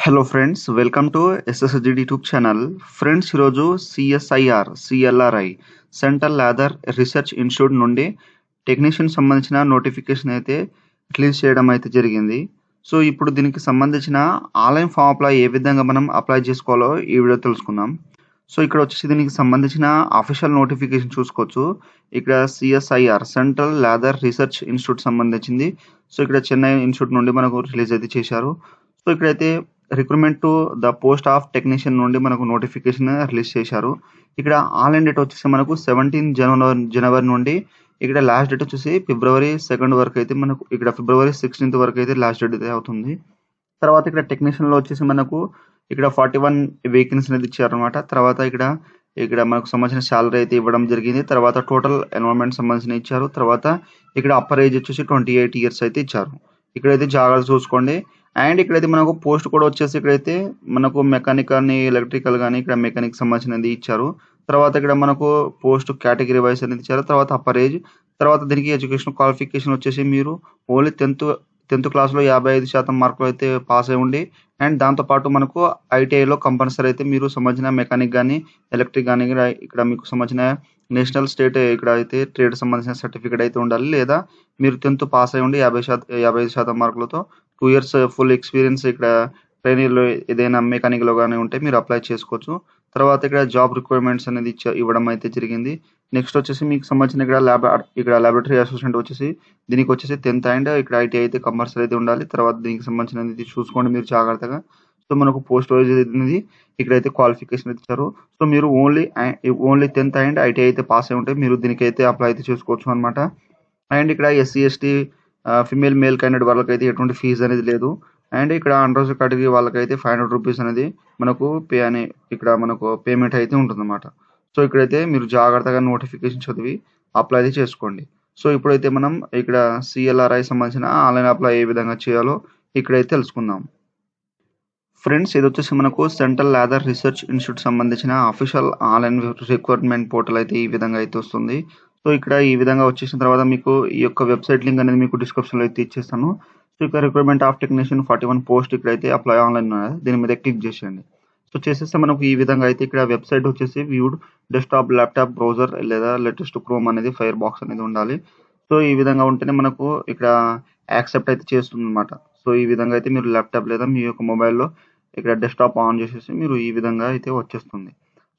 Hello friends, welcome to SSG YouTube channel. Friends, ఈరోజు CLRI central leather research institute నుండి technician సంబంధించిన notification అయితే release చేయడం అయితే జరిగింది. సో ఇప్పుడు దీనికి సంబంధించిన ఆన్లైన్ ఫామ్ అప్లై ఏ విధంగా మనం అప్లై చేసుకోవాలో ఈ వీడియో తెలుసుకుందాం. సో ఇక్కడ వచ్చేసి దీనికి సంబంధించిన అఫీషియల్ నోటిఫికేషన్ చూసుకోవచ్చు. ఇక్కడ CSIR central leather research institute సంబంధించింది. సో ఇక్కడ చెన్నై ఇన్స్టిట్యూట్ నుండి మనకు రిలీజ్ అయితే చేశారు. సో ఇక్కడైతే recruitment to the post of technician నుండి మనకు నోటిఫికేషన్ రిలీజ్ చేశారు. ఇక్కడ ఆన్లైన్ డేట్ వచ్చేసి మనకు 17 జనవరి నుండి ఇక్కడ లాస్ట్ డేట్ వచ్చేసి ఫిబ్రవరి 2 వరకు అయితే మనకు ఇక్కడ ఫిబ్రవరి 16 వరకు అయితే లాస్ట్ డేట్ అయితే అవుతుంది. తర్వాత ఇక్కడ టెక్నీషియన్లో వచ్చేసి మనకు ఇక్కడ 41 వేకెన్సీ అనేది ఇచ్చారనమాట. తర్వాత ఇక్కడ ఇక్కడ మనకు సంబంధించిన శాలరీ అయితే ఇవ్వడం జరిగింది. తర్వాత టోటల్ ఎన్రోల్మెంట్ సంబంధించిన ఇచ్చారు. తర్వాత ఇక్కడ అప్పర్ ఏజ్ వచ్చేసి 28 ఇయర్స్ అయితే ఇచ్చారు. ఇక్కడైతే జాగ్రత్త చూసుకోండి. అండ్ ఇక్కడైతే మనకు పోస్ట్ కూడా వచ్చేసి ఇక్కడైతే మనకు మెకానిక్ కానీ ఎలక్ట్రికల్ కానీ ఇక్కడ మెకానిక్ సంబంధించినది ఇచ్చారు. తర్వాత ఇక్కడ మనకు పోస్ట్ కేటగిరీ వైస్ అనేది ఇచ్చారు. తర్వాత అప్పర్ ఏజ్, తర్వాత దీనికి ఎడ్యుకేషన్ క్వాలిఫికేషన్ వచ్చేసి మీరు ఓన్లీ టెన్త్ క్లాస్లో 55% మార్కులు అయితే పాస్ అయి ఉండి, అండ్ దాంతోపాటు మనకు ఐటీఐలో కంపల్సరీ అయితే మీరు సంబంధించిన మెకానిక్ కానీ ఎలక్ట్రిక్ కానీ ఇక్కడ మీకు సంబంధించిన నేషనల్ స్టేట్ ఇక్కడ అయితే ట్రేడ్ సంబంధించిన సర్టిఫికేట్ అయితే ఉండాలి. లేదా మీరు 10th పాస్ అయి ఉండి 55% మార్కులతో 2 ఇయర్స్ ఫుల్ ఎక్స్పీరియన్స్ ఇక్కడ ట్రైనింగ్లో ఏదైనా మెకానిక్లో కానీ ఉంటే మీరు అప్లై చేసుకోవచ్చు. తర్వాత ఇక్కడ జాబ్ రిక్వైర్మెంట్స్ అనేది ఇవ్వడం అయితే జరిగింది. నెక్స్ట్ వచ్చేసి మీకు సంబంధించిన ఇక్కడ ల్యాబొరేటరీ అసిస్టెంట్ వచ్చేసి దీనికి వచ్చేసి 10th అండ్ ఇక్కడ ఐటీ అయితే కంపల్సరీ అయితే ఉండాలి. తర్వాత దీనికి సంబంధించినది చూసుకోండి మీరు జాగ్రత్తగా. సో మనకు పోస్ట్ వైజ్ అనేది ఇక్కడైతే క్వాలిఫికేషన్ ఇచ్చారు. సో మీరు ఓన్లీ 10th అండ్ ఐటీ అయితే పాస్ అయి ఉంటే మీరు దీనికైతే అప్లై అయితే చేసుకోవచ్చు అనమాట. అండ్ ఇక్కడ SC ST female male candidate వాళ్ళకైతే ఎటువంటి ఫీజు అనేది లేదు. అండ్ ఇక్కడ అండర్ కేటగిరీ వాళ్ళకైతే 500 రూపీస్ అనేది మనకు ఇక్కడ మనకు పేమెంట్ అయితే ఉంటుందన్నమాట. సో ఇక్కడైతే మీరు జాగ్రత్తగా నోటిఫికేషన్ చదివి అప్లై అయితే చేసుకోండి. సో ఇప్పుడైతే మనం ఇక్కడ సిఎల్ఆర్ఐ సంబంధించిన ఆన్లైన్ అప్లై ఏ విధంగా చేయాలో ఇక్కడైతే తెలుసుకుందాం. ఫ్రెండ్స్, ఇది వచ్చేసి మనకు సెంట్రల్ లాదర్ రీసెర్చ్ ఇన్స్టిట్యూట్ సంబంధించిన అఫీషియల్ ఆన్లైన్ రిక్రూట్మెంట్ పోర్టల్ అయితే ఈ విధంగా అయితే వస్తుంది. సో ఇక్కడ ఈ విధంగా వచ్చేసిన తర్వాత మీకు ఈ యొక్క వెబ్సైట్ లింక్ అనేది మీకు డిస్క్రిప్షన్లో అయితే ఇచ్చేస్తాను. సో ఇక్కడ రిక్రూట్మెంట్ ఆఫ్ టెక్నీషియన్ 41 పోస్ట్ ఇక్కడైతే అప్లై ఆన్లైన్ దీని మీద క్లిక్ చేసేయండి. సో చేసేస్తే మనకు ఈ విధంగా అయితే ఇక్కడ వెబ్సైట్ వచ్చేసి వ్యూడ్ డెస్క్టాప్, ల్యాప్టాప్, బ్రౌజర్ లేదా లేటెస్ట్ క్రోమ్ అనేది ఫైర్ బాక్స్ అనేది ఉండాలి. సో ఈ విధంగా ఉంటేనే మనకు ఇక్కడ యాక్సెప్ట్ అయితే చేస్తుంది అనమాట. సో ఈ విధంగా అయితే మీరు ల్యాప్టాప్ లేదా మీ యొక్క మొబైల్లో ఇక్కడ డెస్క్టాప్ ఆన్ చేసేసి మీరు ఈ విధంగా అయితే వచ్చేస్తుంది.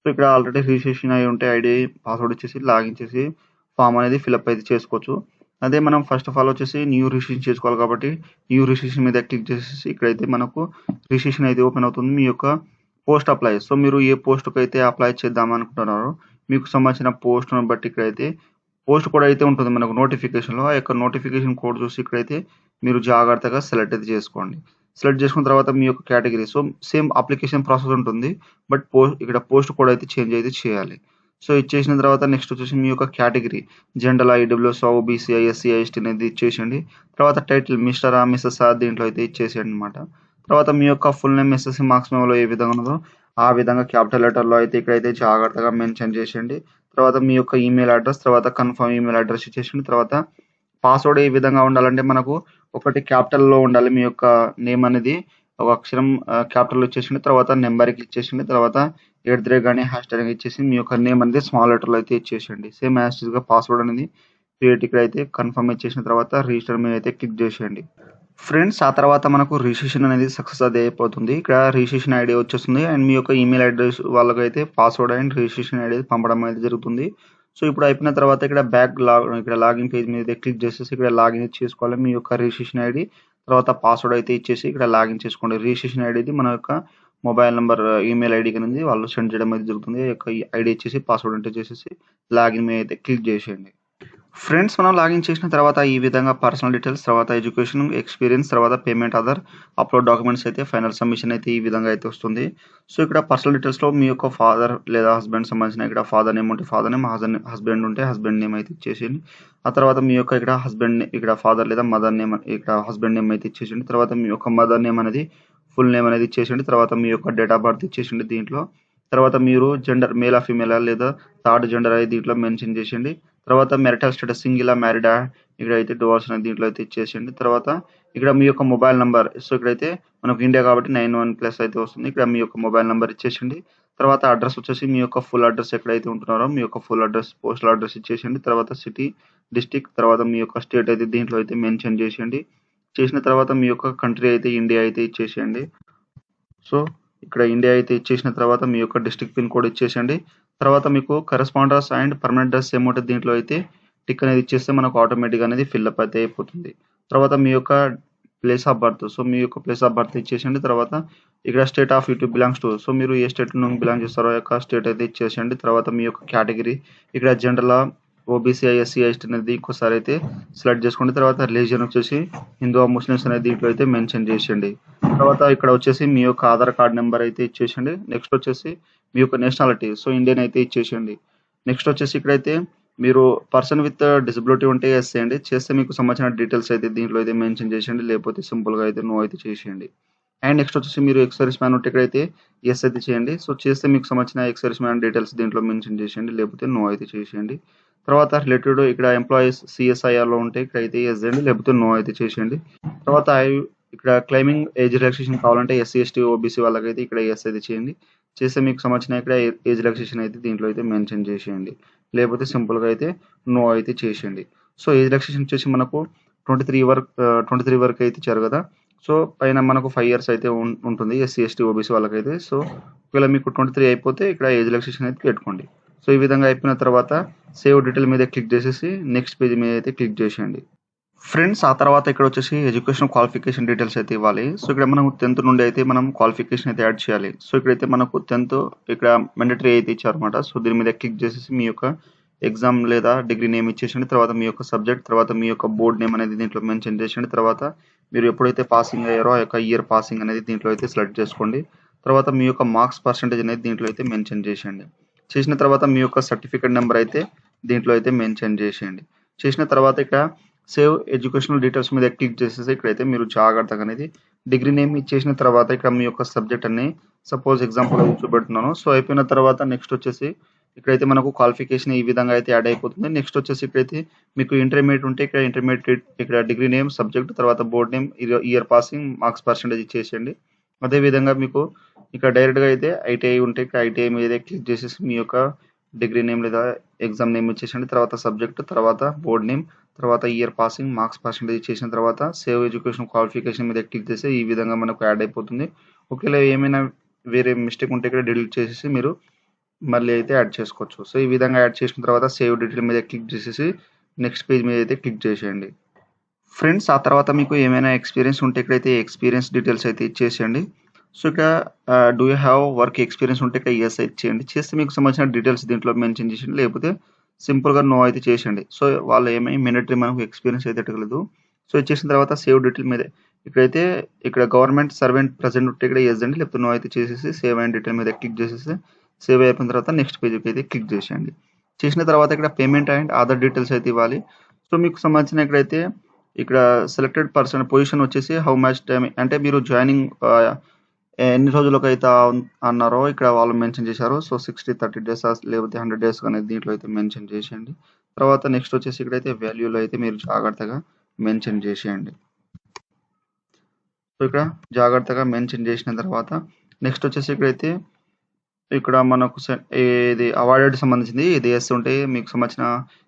సో ఇక్కడ ఆల్రెడీ రిజిస్ట్రేషన్ అయి ఉంటే ఐడి పాస్వర్డ్ వచ్చేసి లాగిన్ చేసి ఫామ్ అనేది ఫిల్అప్ అయితే చేసుకోవచ్చు. అదే మనం ఫస్ట్ ఆఫ్ ఆల్ వచ్చేసి న్యూ రిజిస్ట్రేషన్ చేసుకోవాలి కాబట్టి న్యూ రిజిస్ట్రేషన్ మీద క్లిక్ చేసేసి ఇక్కడైతే మనకు రిజిస్ట్రేషన్ అయితే ఓపెన్ అవుతుంది. మీ యొక్క పోస్ట్ అప్లై, సో మీరు ఏ పోస్ట్కి అయితే అప్లై చేద్దాం అనుకుంటున్నారో మీకు సంబంధించిన పోస్ట్ను బట్టి ఇక్కడైతే పోస్ట్ కోడ్ అయితే ఉంటుంది మనకు నోటిఫికేషన్లో. ఆ యొక్క నోటిఫికేషన్ కోడ్ చూసి ఇక్కడైతే మీరు జాగ్రత్తగా సెలెక్ట్ అయితే చేసుకోండి. సెలెక్ట్ చేసుకున్న తర్వాత మీ యొక్క category, so same application process ఉంటుంది, బట్ ఇక్కడ పోస్ట్ కోడ్ అయితే చేంజ్ అయితే చేయాలి. సో ఇచ్చేసిన తర్వాత నెక్స్ట్ వచ్చేసి మీ యొక్క category general, EWS, OBC, SC, ST అనేది ఇచ్చేసేయండి. తర్వాత టైటిల్ మిస్టర్ మిస్సెస్ దీంట్లో అయితే ఇచ్చేసేయండి అనమాట. తర్వాత మీ యొక్క ఫుల్ నేమ్ ఎస్ఎస్సి మార్క్స్ మెమోలో ఏ విధంగా ఉన్నదో ఆ విధంగా క్యాపిటల్ లెటర్లో అయితే ఇక్కడైతే జాగ్రత్తగా మెన్షన్ చేసేయండి. తర్వాత మీ యొక్క ఈమెయిల్ అడ్రస్, తర్వాత కన్ఫర్మ్ ఈమెయిల్ అడ్రస్ ఇచ్చేసేయండి. తర్వాత పాస్వర్డ్ ఏ విధంగా ఉండాలంటే మనకు ఒకటి క్యాపిటల్లో ఉండాలి. మీ యొక్క నేమ్ అనేది ఒక అక్షరం క్యాపిటల్ ఇచ్చేసింది. తర్వాత నెంబర్కి ఇచ్చేసింది. తర్వాత @ కానీ # ఇచ్చేసి మీ యొక్క నేమ్ అనేది స్మాల్ లెటర్లో అయితే ఇచ్చేసేయండి. సేమ్ యాస్టీస్గా పాస్వర్డ్ అనేది క్రియేట్ ఇక్కడ అయితే కన్ఫర్మ్ ఇచ్చేసిన తర్వాత రిజిస్టర్ మీద అయితే క్లిక్ చేసేయండి. ఫ్రెండ్స్, ఆ తర్వాత మనకు రిజిస్ట్రేషన్ అనేది సక్సెస్ అది అయిపోతుంది. ఇక్కడ రిజిస్ట్రేషన్ ఐడి వచ్చేస్తుంది అండ్ మీ యొక్క ఈమెయిల్ అడ్రస్ వాళ్ళకైతే పాస్వర్డ్ అండ్ రిజిస్ట్రేషన్ ఐడి పంపడం అయితే జరుగుతుంది. సో ఇప్పుడు అయిపోయిన తర్వాత ఇక్కడ ఇక్కడ లాగిన్ పేజ్ మీద క్లిక్ చేసేసి ఇక్కడ లాగిన్ చేసుకోవాలి. మీ యొక్క రిజిస్ట్రేషన్ ఐడి తర్వాత పాస్వర్డ్ అయితే ఇచ్చేసి ఇక్కడ లాగిన్ చేసుకోండి. రిజిస్ట్రేషన్ ఐడి మన యొక్క మొబైల్ నెంబర్ ఈమెయిల్ ఐడి అనేది వాళ్ళు సెండ్ చేయడం అయితే జరుగుతుంది. ఈ యొక్క ఐడి ఇచ్చేసి పాస్వర్డ్ ఎంటర్ చేసేసి లాగిన్ మీద అయితే క్లిక్ చేసేయండి. ఫ్రెండ్స్, మనం లాగిన్ చేసిన తర్వాత ఈ విధంగా పర్సనల్ డీటెయిల్స్, తర్వాత ఎడ్యుకేషన్, ఎక్స్పీరియన్స్, తర్వాత పేమెంట్, అదర్ అప్లోడ్ డాక్యుమెంట్స్ అయితే ఫైనల్ సబ్మిషన్ అయితే ఈ విధంగా అయితే వస్తుంది. సో ఇక్కడ పర్సనల్ డీటెయిల్స్లో మీ యొక్క ఫాదర్ లేదా హస్బెండ్ సంబంధించిన ఇక్కడ ఫాదర్ నేమ్ ఉంటే ఫాదర్ నేమ్, హస్బెండ్ ఉంటే హస్బెండ్ నేమ్ అయితే ఇచ్చేసేయండి. ఆ తర్వాత మీ యొక్క ఇక్కడ హస్బెండ్ ఇక్కడ ఫాదర్ లేదా మదర్ నేమ్ ఇక్కడ హస్బెండ్ నేమ్ అయితే ఇచ్చేసేయండి. తర్వాత మీ యొక్క మదర్ నేమ్ అనేది ఫుల్ నేమ్ అనేది ఇచ్చేసేయండి. తర్వాత మీ యొక్క డేట్ ఆఫ్ బర్త్ ఇచ్చేసేయండి దీంట్లో. తర్వాత మీరు జెండర్ మేలా ఫీమేలా లేదా థర్డ్ జెండర్ అయితే దీంట్లో మెన్షన్ చేసేయండి. తర్వాత మెరిటల్ స్టేటస్ సింగిలా మ్యారీడా ఇక్కడ అయితే డివోర్స్ అనేది దీంట్లో అయితే ఇచ్చేసేయండి. తర్వాత ఇక్కడ మీ యొక్క మొబైల్ నంబర్. సో, ఇక్కడైతే మనకు ఇండియా కాబట్టి 91+ అయితే వస్తుంది. ఇక్కడ మీ యొక్క మొబైల్ నంబర్ ఇచ్చేసేయండి. తర్వాత అడ్రెస్ వచ్చేసి మీ యొక్క ఫుల్ అడ్రెస్ ఎక్కడైతే ఉంటున్నారో మీ యొక్క ఫుల్ అడ్రెస్, పోస్టల్ అడ్రెస్ ఇచ్చేసేయండి. తర్వాత సిటీ, డిస్ట్రిక్ట్, తర్వాత మీ యొక్క స్టేట్ అయితే దీంట్లో అయితే మెన్షన్ చేసేయండి. చేసిన తర్వాత మీ యొక్క కంట్రీ అయితే ఇండియా అయితే ఇచ్చేసేయండి. సో, ఇక్కడ ఇండియా అయితే ఇచ్చేసిన తర్వాత మీ యొక్క డిస్ట్రిక్ట్ పిన్ కోడ్ ఇచ్చేసేయండి. తర్వాత మీకు కరెస్పాండర్స్ అండ్ పర్మనెంట్ అడ్రెస్ ఏముంటది దీంట్లో అయితే టిక్ అనేది ఇచ్చేస్తే మనకు ఆటోమేటిక్‌గా అనేది ఫిల్‌అప్ అయితే అయిపోతుంది. తర్వాత మీ యొక్క ప్లేస్ ఆఫ్ బర్త్. సో, మీ యొక్క ప్లేస్ ఆఫ్ బర్త్ ఇచ్చేసేయండి. తర్వాత ఇక్కడ state of you belongs to. So, మీరు ఏ స్టేట్ నుండి బిలాంగ్ చేస్తారో ఆ యొక్క స్టేట్ అయితే ఇచ్చేసేయండి. తర్వాత మీ యొక్క కేటగిరీ ఇక్కడ జనరలా, ఓబీసీ, ఎస్సీ, ఎస్టీ అనేది ఇంకోసారి అయితే సెలెక్ట్ చేసుకోండి. తర్వాత రిలీజియన్ వచ్చేసి హిందూ, ముస్లిమ్స్ అనేది దీంట్లో అయితే మెన్షన్ చేసేయండి. తర్వాత ఇక్కడ వచ్చేసి మీ యొక్క ఆధార్ కార్డ్ నెంబర్ అయితే ఇచ్చేసేయండి. నెక్స్ట్ వచ్చేసి మీ యొక్క నేషనాలిటీ. సో, ఇండియన్ అయితే ఇచ్చేసేయండి. నెక్స్ట్ వచ్చేసి ఇక్కడైతే మీరు పర్సన్ విత్ డిసబిలిటీ ఉంటే యెస్ చేయండి. చేస్తే మీకు సంబంధించిన డీటెయిల్స్ అయితే దీంట్లో అయితే మెన్షన్ చేసేయండి. లేకపోతే సింపుల్‌గా అయితే నో అయితే చేసేయండి. అండ్ నెక్స్ట్ వచ్చేసి మీరు ఎక్స్ సర్వీస్ మ్యాన్ ఉంటే ఇక్కడైతే యెస్ అయితే చేయండి. సో, చేస్తే మీకు సంబంధించిన ఎక్స్ సర్వీస్ మ్యాన్ డీటెయిల్స్ దీంట్లో మెన్షన్ చేసేయండి. లేకపోతే నో అయితే చేసేయండి. తర్వాత రిలేటెడ్ ఇక్కడ ఎంప్లాయీస్ సీఎస్ఐఆర్‌లో ఉంటే ఇక్కడైతే యెస్ చేయండి. లేకపోతే నో అయితే చేసేయండి. తర్వాత ఇక్కడ క్లెయిమింగ్ ఏజ్ రిలాక్సేషన్ కావాలంటే ఎస్సీ, ఎస్టీ, ఓబీసీ వాళ్ళకైతే ఇక్కడ యెస్ అయితే చేయండి. చేస్తే మీకు సంబంధించిన ఇక్కడ ఏజ్ రిలాక్సేషన్ అయితే దీంట్లో అయితే మెన్షన్ చేసేయండి. లేకపోతే సింపుల్‌గా అయితే నో అయితే చేసేయండి. సో, ఏజ్ రిలాక్సేషన్ వచ్చేసి మనకు 23 వరకు అయితే ఇచ్చారు కదా! సో, పైన మనకు 5 ఇయర్స్ అయితే ఉంటుంది. ఎస్సీ, ఎస్టీ, ఓబీసీ వాళ్ళకైతే. సో, ఒకవేళ మీకు 23 అయిపోతే ఇక్కడ ఏజ్ రిలాక్సేషన్ అయితే పెట్టుకోండి. సో, ఈ విధంగా అయిపోయిన తర్వాత సేవ్ డీటెయిల్ మీద క్లిక్ చేసేసి నెక్స్ట్ పేజ్ మీద అయితే క్లిక్ చేసేయండి. ఫ్రెండ్స్ ఆ తర్వాత ఇక్కడ వచ్చేసి ఎడ్యుకేషన్ క్వాలిఫికేషన్ డీటెయిల్స్ అయితే ఇవ్వాలి. సో, ఇక్కడ మనం 10థ్ నుండి అయితే మనం క్వాలిఫికేషన్ అయితే యాడ్ చేయాలి. సో, ఇక్కడైతే మనకు 10థ్ ఇక్కడ మ్యాండేటరీ అయితే ఇచ్చారన్నమాట. సో, దీని మీద క్లిక్ చేసేసి మీ యొక్క ఎగ్జామ్ లేదా డిగ్రీ నేమ్ ఇచ్చేసేయండి. తర్వాత మీ యొక్క సబ్జెక్ట్, తర్వాత మీ యొక్క బోర్డ్ నేమ్ అనేది దీంట్లో మెన్షన్ చేసేయండి. తర్వాత మీరు ఎప్పుడైతే పాసింగ్ అయ్యారో ఆ యొక్క ఇయర్ పాసింగ్ అనేది దీంట్లో అయితే సెలెక్ట్ చేసుకోండి. తర్వాత మీ యొక్క మార్క్స్ పర్సెంటేజ్ అనేది దీంట్లో అయితే మెన్షన్ చేసేయండి. చేసిన తర్వాత మీ యొక్క సర్టిఫికేట్ నెంబర్ అయితే దీంట్లో అయితే మెన్షన్ చేసేయండి. చేసిన తర్వాత ఇక్కడ సేవ్ ఎడ్యుకేషనల్ డీటెయిల్స్ మీద క్లిక్ చేసేసి ఇక్కడైతే మీరు జాగ్రత్తగా అనేది డిగ్రీ నేమ్ ఇచ్చేసిన తర్వాత ఇక్కడ మీ యొక్క సబ్జెక్ట్ అని సపోజ్ ఎగ్జాంపుల్ అయితే చూపెడుతున్నాను. సో, అయిపోయిన తర్వాత నెక్స్ట్ వచ్చేసి ఇక్కడైతే మనకు క్వాలిఫికేషన్ ఈ విధంగా అయితే యాడ్ అయిపోతుంది. నెక్స్ట్ వచ్చేసి ఇక్కడైతే మీకు ఇంటర్మీడియేట్ ఉంటే ఇక్కడ ఇంటర్మీడియేట్ ఇక్కడ డిగ్రీ నేమ్, సబ్జెక్ట్, తర్వాత board name, year passing, marks percentage ఇచ్చేసేయండి. అదే విధంగా మీకు ఇక్కడ డైరెక్ట్‌గా అయితే ఐటీఐ ఉంటే ఇక్కడ ఐటీఐ మీద క్లిక్ చేసేసి మీ యొక్క డిగ్రీ నేమ్ లేదా ఎగ్జామ్ నేమ్ ఇచ్చేసేయండి. తర్వాత సబ్జెక్ట్, తర్వాత బోర్డ్ నేమ్, తర్వాత ఇయర్ పాసింగ్, మార్క్స్ పర్సెంటేజ్ ఇచ్చేసిన తర్వాత సేవ్ ఎడ్యుకేషన్ క్వాలిఫికేషన్ మీద క్లిక్ చేస్తే ఈ విధంగా మనకు యాడ్ అయిపోతుంది. ఒకవేళ ఏమైనా వేరే మిస్టేక్ ఉంటే ఇక్కడ డిలీట్ చేసేసి మీరు మళ్ళీ అయితే యాడ్ చేసుకోవచ్చు. సో, ఈ విధంగా యాడ్ చేసిన తర్వాత సేవ్ డీటెయిల్ మీద క్లిక్ చేసేసి నెక్స్ట్ పేజ్ మీద అయితే క్లిక్ చేసేయండి. ఫ్రెండ్స్ ఆ తర్వాత మీకు ఏమైనా ఎక్స్‌పీరియన్స్ ఉంటే ఇక్కడైతే ఎక్స్‌పీరియన్స్ డీటెయిల్స్ అయితే ఇచ్చేసేయండి. సో, ఇక్కడ do you have work experience ఉంటే ఇక్కడ యెస్ అయితే చేయండి. చేస్తే మీకు సంబంధించిన డీటెయిల్స్ దీంట్లో మెన్షన్ చేసేయండి. లేకపోతే సింపుల్‌గా నో అయితే చేసేయండి. సో, వాళ్ళు మిలిటరీ మనకు ఎక్స్‌పీరియన్స్ అయితే అడగలేదు. సో, ఇది చేసిన తర్వాత సేవ్ డీటెయిల్ మీద ఇక్కడైతే ఇక్కడ గవర్నమెంట్ సర్వెంట్ ప్రెజెంట్ ఉంటే ఇక్కడ యెస్ అండి. లేకపోతే నో అయితే చేసేసి సేవ్ అండ్ డీటెయిల్ మీద క్లిక్ చేసేసి సేవ్ అయిపోయిన తర్వాత నెక్స్ట్ పేజ్‌కి అయితే క్లిక్ చేసేయండి. చేసిన తర్వాత ఇక్కడ పేమెంట్ అండ్ అదర్ డీటెయిల్స్ అయితే ఇవ్వాలి. సో, మీకు సంబంధించిన ఇక్కడ సెలెక్టెడ్ పర్సన్ పొజిషన్ వచ్చేసి హౌ మచ్ టైమ్ అంటే మీరు జాయినింగ్ ఎన్ని రోజులకైతే అన్నారో ఇక్కడ వాళ్ళు మెన్షన్ చేశారు. సో, 60, 30 డేసా లేకపోతే 100 డేస్ అనేది దీంట్లో అయితే మెన్షన్ చేసేయండి. తర్వాత నెక్స్ట్ వచ్చేసి ఇక్కడైతే వాల్యూలో అయితే మీరు జాగ్రత్తగా మెన్షన్ చేసేయండి. సో, ఇక్కడ జాగ్రత్తగా మెన్షన్ చేసిన తర్వాత నెక్స్ట్ వచ్చేసి ఇక్కడైతే ఇక్కడ మనకు ఇది అవార్డెడ్ సంబంధించింది. ఇది యెస్ ఉంటే మీకు సంబంధించిన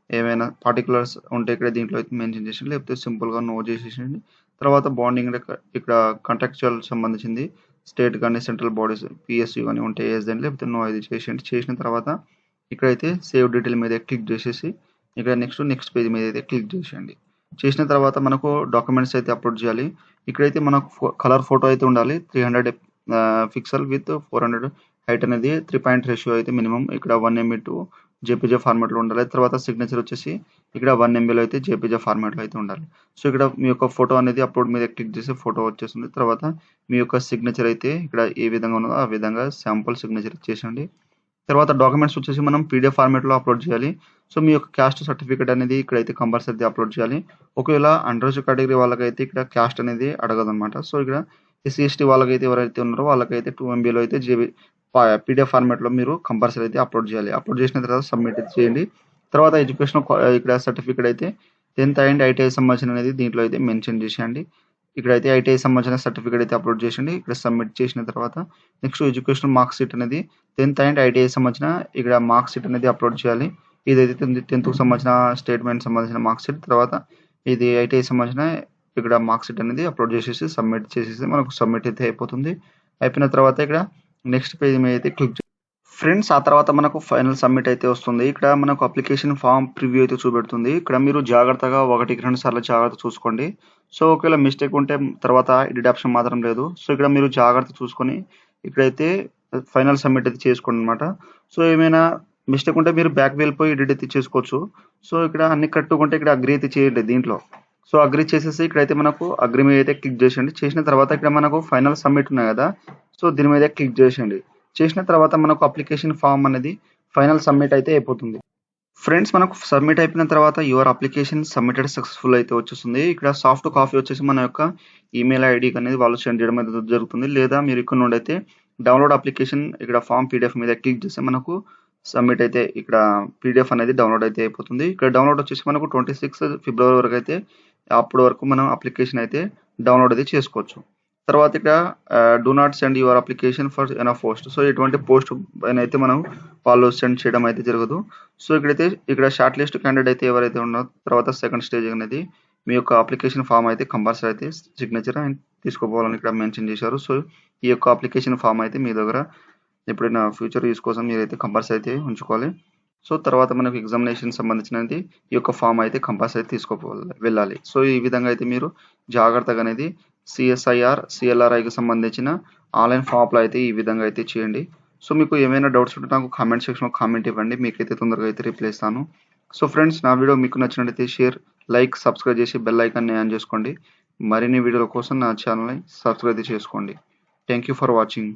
ఏమైనా పార్టిక్యులర్స్ ఉంటే ఇక్కడ దీంట్లో అయితే మెన్షన్ చేసేయండి. లేకపోతే సింపుల్‌గా నో చేసేసేయండి. తర్వాత బాండింగ్ ఇక్కడ కాంట్రాక్చువల్ సంబంధించింది స్టేట్ గాని, సెంట్రల్ బాడీస్ పీఎస్‌యూ గాని ఉంటే యెస్ అండి. లేకపోతే నో అయితే చేసేయండి. చేసిన తర్వాత ఇక్కడైతే సేవ్ డీటెయిల్ మీద క్లిక్ చేసేసి ఇక్కడ నెక్స్ట్ పేజ్ మీద అయితే క్లిక్ చేసేయండి. చేసిన తర్వాత మనకు డాక్యుమెంట్స్ అయితే అప్‌లోడ్ చేయాలి. ఇక్కడైతే మనకు కలర్ ఫోటో అయితే ఉండాలి. 300 పిక్సెల్ విత్ 400 హైట్ అనేది 3 పాయింట్ రేషియో అయితే మినిమమ్ ఇక్కడ 1 ఎంబీ టు జేపీజీ ఫార్మాట్‌లో ఉండాలి. తర్వాత సిగ్నేచర్ వచ్చేసి ఇక్కడ 1 ఎంబీలో అయితే జేపీజీ ఫార్మాట్‌లో అయితే ఉండాలి. సో, ఇక్కడ మీ యొక్క ఫోటో అనేది అప్‌లోడ్ మీద క్లిక్ చేసి ఫోటో వచ్చేస్తుంది. తర్వాత మీ యొక్క సిగ్నేచర్ అయితే ఇక్కడ ఏ విధంగా ఉన్నదో ఆ విధంగా శాంపుల్ సిగ్నేచర్ ఇచ్చేసేయండి. తర్వాత డాక్యుమెంట్స్ వచ్చేసి మనం పీడీఎఫ్ ఫార్మాట్‌లో అప్‌లోడ్ చేయాలి. సో, మీ యొక్క క్యాస్ట్ సర్టిఫికేట్ అనేది ఇక్కడైతే కంపల్సరీ అప్‌లోడ్ చేయాలి. ఒకవేళ అన్‌రిజర్వ్డ్ కేటగిరీ వాళ్ళకైతే ఇక్కడ క్యాస్ట్ అనేది అడగదన్నమాట. సో, ఇక్కడ ఎస్సీ, ఎస్టీ వాళ్ళకైతే ఎవరైతే ఉన్నారో వాళ్ళకైతే 2 ఎంబీలో అయితే పీడీఎఫ్ ఫార్మాట్‌లో మీరు కంపల్సరీ అయితే అప్‌లోడ్ చేయాలి. అప్‌లోడ్ చేసిన తర్వాత సబ్మిట్ చేయండి. తర్వాత ఎడ్యుకేషన్ ఇక్కడ సర్టిఫికేట్ అయితే 10థ్ అండ్ ఐటీఐ సంబంధించిన అనేది దీంట్లో అయితే మెన్షన్ చేసేయండి. ఇక్కడైతే ఐటీఐ సంబంధించిన సర్టిఫికేట్ అయితే అప్లోడ్ చేసిండి. ఇక్కడ సబ్మిట్ చేసిన తర్వాత నెక్స్ట్ ఎడ్యుకేషనల్ మార్క్ షీట్ అనేది 10th అండ్ ఐటీఐ సంబంధించిన ఇక్కడ మార్క్ షీట్ అనేది అప్లోడ్ చేయాలి. ఇదైతే 10th సంబంధించిన స్టేట్మెంట్ సంబంధించిన మార్క్ షీట్. తర్వాత ఇది ఐటీఐ సంబంధించిన ఇక్కడ మార్క్ షీట్ అనేది అప్లోడ్ చేసేసి సబ్మిట్ చేసేసి మనకు సబ్మిట్ అయితే అయిపోతుంది. అయిపోయిన తర్వాత ఇక్కడ నెక్స్ట్ పేజ్ మీద అయితే క్లిక్ ఫ్రెండ్స్ ఆ తర్వాత మనకు ఫైనల్ సబ్మిట్ అయితే వస్తుంది. ఇక్కడ మనకు అప్లికేషన్ ఫామ్ ప్రివ్యూ అయితే చూపెడుతుంది. ఇక్కడ మీరు జాగ్రత్తగా 1-2 సార్లు జాగ్రత్త చూసుకోండి. సో ఒకవేళ మిస్టేక్ ఉంటే తర్వాత ఎడిట్ ఆప్షన్ మాత్రం లేదు. సో ఇక్కడ మీరు జాగ్రత్త చూసుకొని ఇక్కడైతే ఫైనల్ సబ్మిట్ అయితే చేసుకోండి అనమాట. సో ఏమైనా మిస్టేక్ ఉంటే మీరు బ్యాక్ వెళ్ళిపోయి ఎడిట్ అయితే చేసుకోవచ్చు. సో ఇక్కడ అన్ని కట్టుకుంటే ఇక్కడ అగ్రి అయితే చేయండి దీంట్లో. సో అగ్రి చేసేసి ఇక్కడైతే మనకు అగ్రి మీద అయితే క్లిక్ చేసేయండి. చేసిన తర్వాత ఇక్కడ మనకు ఫైనల్ సబ్మిట్ ఉన్నాయి కదా, సో దీని మీద క్లిక్ చేసేయండి. చేసిన తర్వాత మనకు అప్లికేషన్ ఫామ్ అనేది ఫైనల్ సబ్మిట్ అయితే అయిపోతుంది. ఫ్రెండ్స్ మనకు సబ్మిట్ అయిపోయిన తర్వాత యువర్ అప్లికేషన్ సబ్మిటెడ్ సక్సెస్ఫుల్ అయితే వచ్చేస్తుంది. ఇక్కడ సాఫ్ట్ కాపీ వచ్చేసి మన యొక్క ఈమెయిల్ ఐడికి అనేది వాళ్ళు సెండ్ చేయడం అయితే జరుగుతుంది. లేదా మీరు ఇక్కడ నుండి అయితే డౌన్లోడ్ అప్లికేషన్ ఇక్కడ ఫామ్ పీడిఎఫ్ మీద క్లిక్ చేస్తే మనకు సబ్మిట్ అయితే ఇక్కడ పీడిఎఫ్ అనేది డౌన్లోడ్ అయితే అయిపోతుంది. ఇక్కడ డౌన్లోడ్ వచ్చేసి మనకు 26 ఫిబ్రవరి వరకు అయితే అప్పటి వరకు మనం అప్లికేషన్ అయితే డౌన్లోడ్ అయితే చేసుకోవచ్చు. తర్వాత ఇక్కడ do not send your application for any post. So ఎటువంటి పోస్ట్ పైన అయితే మనం వాళ్ళు సెండ్ చేయడం అయితే జరగదు. సో ఇక్కడైతే ఇక్కడ షార్ట్ లిస్ట్ క్యాండిడేట్ అయితే ఎవరైతే ఉన్నారో తర్వాత సెకండ్ స్టేజ్ అనేది మీ యొక్క అప్లికేషన్ ఫామ్ అయితే కంపల్సరీ అయితే సిగ్నేచర్ అండ్ తీసుకోపోవాలని ఇక్కడ మెన్షన్ చేశారు. సో ఈ యొక్క అప్లికేషన్ ఫామ్ అయితే మీ దగ్గర ఎప్పుడైనా ఫ్యూచర్ యూస్ కోసం మీరైతే కంపల్సరీ అయితే ఉంచుకోవాలి. సో తర్వాత మనకు ఎగ్జామినేషన్ సంబంధించినది ఈ యొక్క ఫామ్ అయితే కంపల్సరీ వెళ్ళాలి. సో ఈ విధంగా అయితే మీరు జాగ్రత్తగా అనేది సిఎస్ఐఆర్ సిఎల్ఆర్ఐకి సంబంధించిన ఆన్లైన్ ఫామ్ అప్లై అయితే ఈ విధంగా అయితే చేయండి. సో మీకు ఏమైనా డౌట్స్ ఉంటే నాకు కామెంట్ సెక్షన్లో కామెంట్ ఇవ్వండి, మీకైతే తొందరగా అయితే రిప్లై ఇస్తాను. సో ఫ్రెండ్స్ నా వీడియో మీకు నచ్చినట్లయితే షేర్, లైక్, సబ్స్క్రైబ్ చేసి బెల్ ఐకాన్ని ఆన్ చేసుకోండి. మరిన్ని వీడియోల కోసం నా ఛానల్ని సబ్స్క్రైబ్ చేసుకోండి. Thank you for watching.